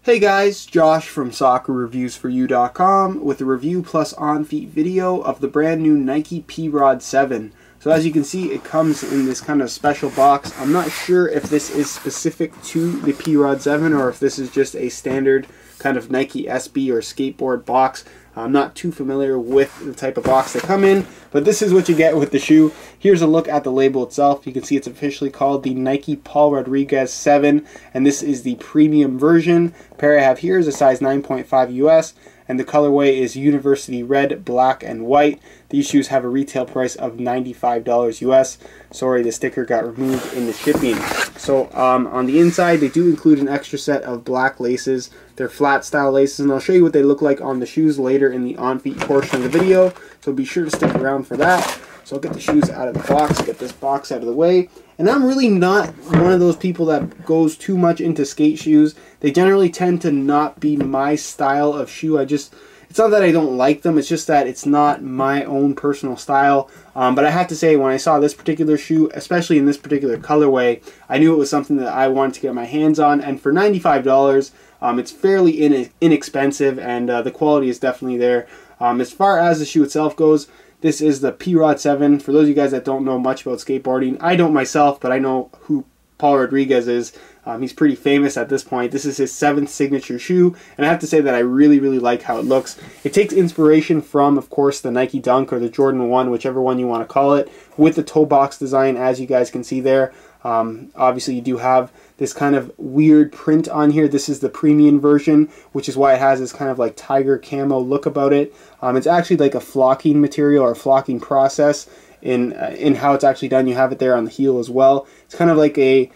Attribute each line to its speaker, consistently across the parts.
Speaker 1: Hey guys, Josh from SoccerReviewsForYou.com with a review plus on-feet video of the brand new Nike P-Rod 7. So as you can see, it comes in this kind of special box. I'm not sure if this is specific to the P-Rod 7 or if this is just a standard kind of Nike SB or skateboard box. I'm not too familiar with the type of box they come in, but this is what you get with the shoe. Here's a look at the label itself. You can see it's officially called the Nike Paul Rodriguez 7, and this is the premium version. The pair I have here is a size 9.5 US, and the colorway is University Red, Black, and White. These shoes have a retail price of $95 US. Sorry, the sticker got removed in the shipping. So on the inside, they do include an extra set of black laces. They're flat style laces, and I'll show you what they look like on the shoes later in the on-feet portion of the video. So be sure to stick around for that. So I'll get the shoes out of the box, get this box out of the way. And I'm really not one of those people that goes too much into skate shoes. They generally tend to not be my style of shoe. It's not that I don't like them, it's just that it's not my own personal style. But I have to say, when I saw this particular shoe, especially in this particular colorway, I knew it was something that I wanted to get my hands on. And for $95, it's fairly inexpensive, and the quality is definitely there. As far as the shoe itself goes, this is the P-Rod 7. For those of you guys that don't know much about skateboarding, I don't myself, but I know who Paul Rodriguez is. He's pretty famous at this point. This is his 7th signature shoe, and I have to say that I really like how it looks. It takes inspiration from, of course, the Nike Dunk or the Jordan 1, whichever one you want to call it, with the toe box design, as you guys can see there. Obviously, you do have this kind of weird print on here. This is the premium version, which is why it has this kind of like tiger camo look about it. It's actually like a flocking material or flocking process in how it's actually done. You have it there on the heel as well. It's kind of like a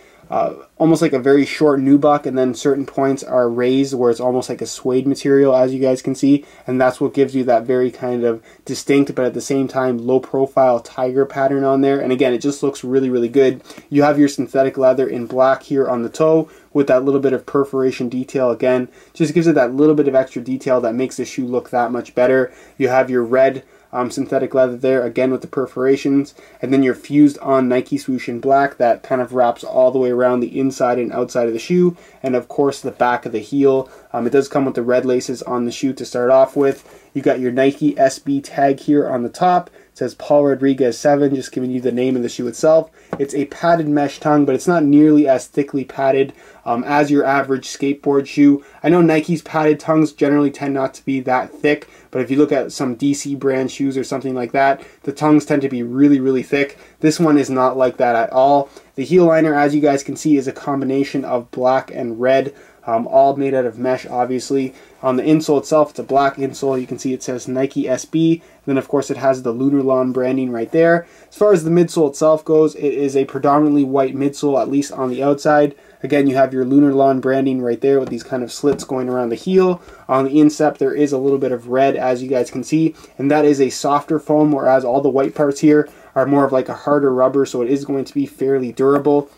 Speaker 1: almost like a very short nubuck, and then certain points are raised where it's almost like a suede material, as you guys can see, and that's what gives you that very kind of distinct but at the same time low profile tiger pattern on there. And again, it just looks really good. You have your synthetic leather in black here on the toe with that little bit of perforation detail. Again, just gives it that little bit of extra detail that makes the shoe look that much better. You have your red synthetic leather there, again with the perforations, and then your fused on Nike swoosh in black that kind of wraps all the way around the inside and outside of the shoe, and of course the back of the heel. It does come with the red laces on the shoe to start off with. You got your Nike SB tag here on the top. It says Paul Rodriguez 7, just giving you the name of the shoe itself. It's a padded mesh tongue, but it's not nearly as thickly padded as your average skateboard shoe. I know Nike's padded tongues generally tend not to be that thick, but if you look at some DC brand shoes or something like that, the tongues tend to be really thick. This one is not like that at all. The heel liner, as you guys can see, is a combination of black and red, all made out of mesh, obviously. On the insole itself, it's a black insole. You can see it says Nike SB. And then, of course, it has the Lunarlon branding right there. As far as the midsole itself goes, it is a predominantly white midsole, at least on the outside. Again, you have your Lunarlon branding right there with these kind of slits going around the heel. On the instep, there is a little bit of red, as you guys can see, and that is a softer foam, whereas all the white parts here are more of like a harder rubber, so it is going to be fairly durable.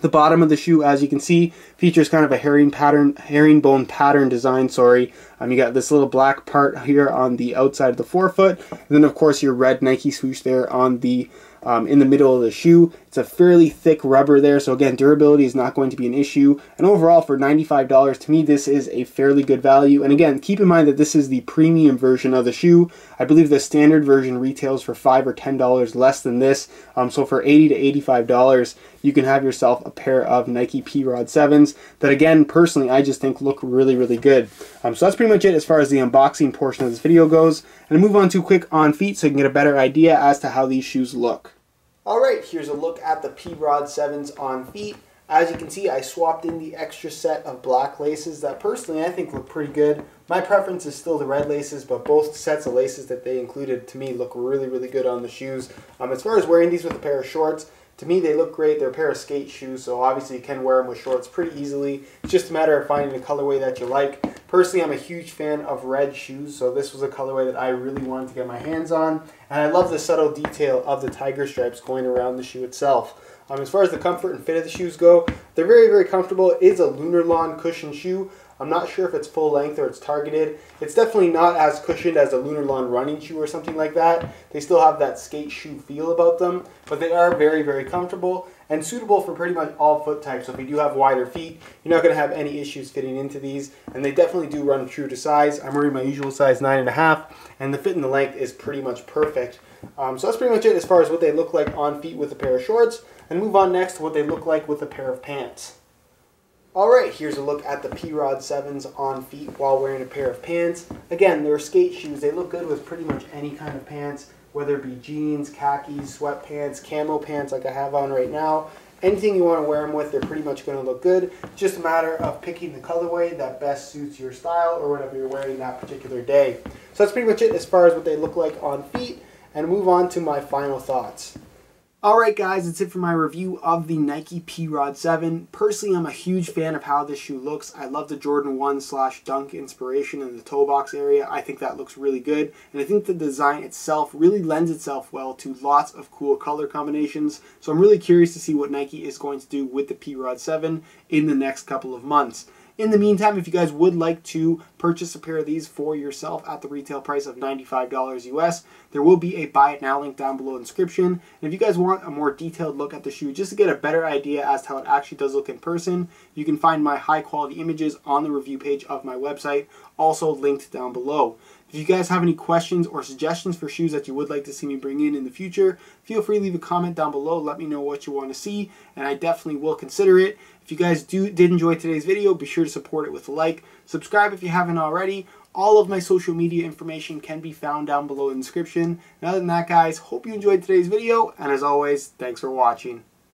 Speaker 1: The bottom of the shoe, as you can see, features kind of a herringbone pattern design. You got this little black part here on the outside of the forefoot, and then of course your red Nike swoosh there on the in the middle of the shoe. It's a fairly thick rubber there, so again, durability is not going to be an issue. And overall, for $95, to me, this is a fairly good value. And again, keep in mind that this is the premium version of the shoe. I believe the standard version retails for $5 or $10 less than this. So for $80 to $85, you can have yourself a pair of Nike P-Rod 7s that, again, personally, I just think look really good. So that's pretty much it as far as the unboxing portion of this video goes. And I'll move on to a quick on feet so you can get a better idea as to how these shoes look. Alright, here's a look at the P-Rod 7s on feet. As you can see, I swapped in the extra set of black laces that personally I think look pretty good. My preference is still the red laces, but both sets of laces that they included to me look really good on the shoes. As far as wearing these with a pair of shorts, to me they look great. They're a pair of skate shoes, so obviously you can wear them with shorts pretty easily. It's just a matter of finding a colorway that you like. Personally, I'm a huge fan of red shoes, so this was a colorway that I really wanted to get my hands on. And I love the subtle detail of the tiger stripes going around the shoe itself. As far as the comfort and fit of the shoes go, they're very comfortable. It is a Lunarlon cushion shoe. I'm not sure if it's full length or it's targeted. It's definitely not as cushioned as a Lunarlon running shoe or something like that. They still have that skate shoe feel about them, but they are very comfortable. and suitable for pretty much all foot types. So if you do have wider feet, you're not going to have any issues fitting into these, and they definitely do run true to size. I'm wearing my usual size 9.5, and the fit and the length is pretty much perfect. So that's pretty much it as far as what they look like on feet with a pair of shorts, and move on next to what they look like with a pair of pants. Alright, here's a look at the P-Rod 7s on feet while wearing a pair of pants. Again, they're skate shoes. They look good with pretty much any kind of pants, whether it be jeans, khakis, sweatpants, camo pants like I have on right now. Anything you want to wear them with, they're pretty much going to look good. It's just a matter of picking the colorway that best suits your style or whatever you're wearing that particular day. So that's pretty much it as far as what they look like on feet, and move on to my final thoughts. Alright guys, that's it for my review of the Nike P-Rod 7. Personally, I'm a huge fan of how this shoe looks. I love the Jordan 1/Dunk inspiration in the toe box area. I think that looks really good. And I think the design itself really lends itself well to lots of cool color combinations. So I'm really curious to see what Nike is going to do with the P-Rod 7 in the next couple of months. In the meantime, if you guys would like to purchase a pair of these for yourself at the retail price of $95 US, there will be a buy it now link down below in the description. And if you guys want a more detailed look at the shoe, just to get a better idea as to how it actually does look in person, you can find my high quality images on the review page of my website, also linked down below. If you guys have any questions or suggestions for shoes that you would like to see me bring in the future, feel free to leave a comment down below. Let me know what you want to see, and I definitely will consider it. If you guys did enjoy today's video, be sure to support it with a like. Subscribe if you haven't already. All of my social media information can be found down below in the description. And other than that, guys, hope you enjoyed today's video, and as always, thanks for watching.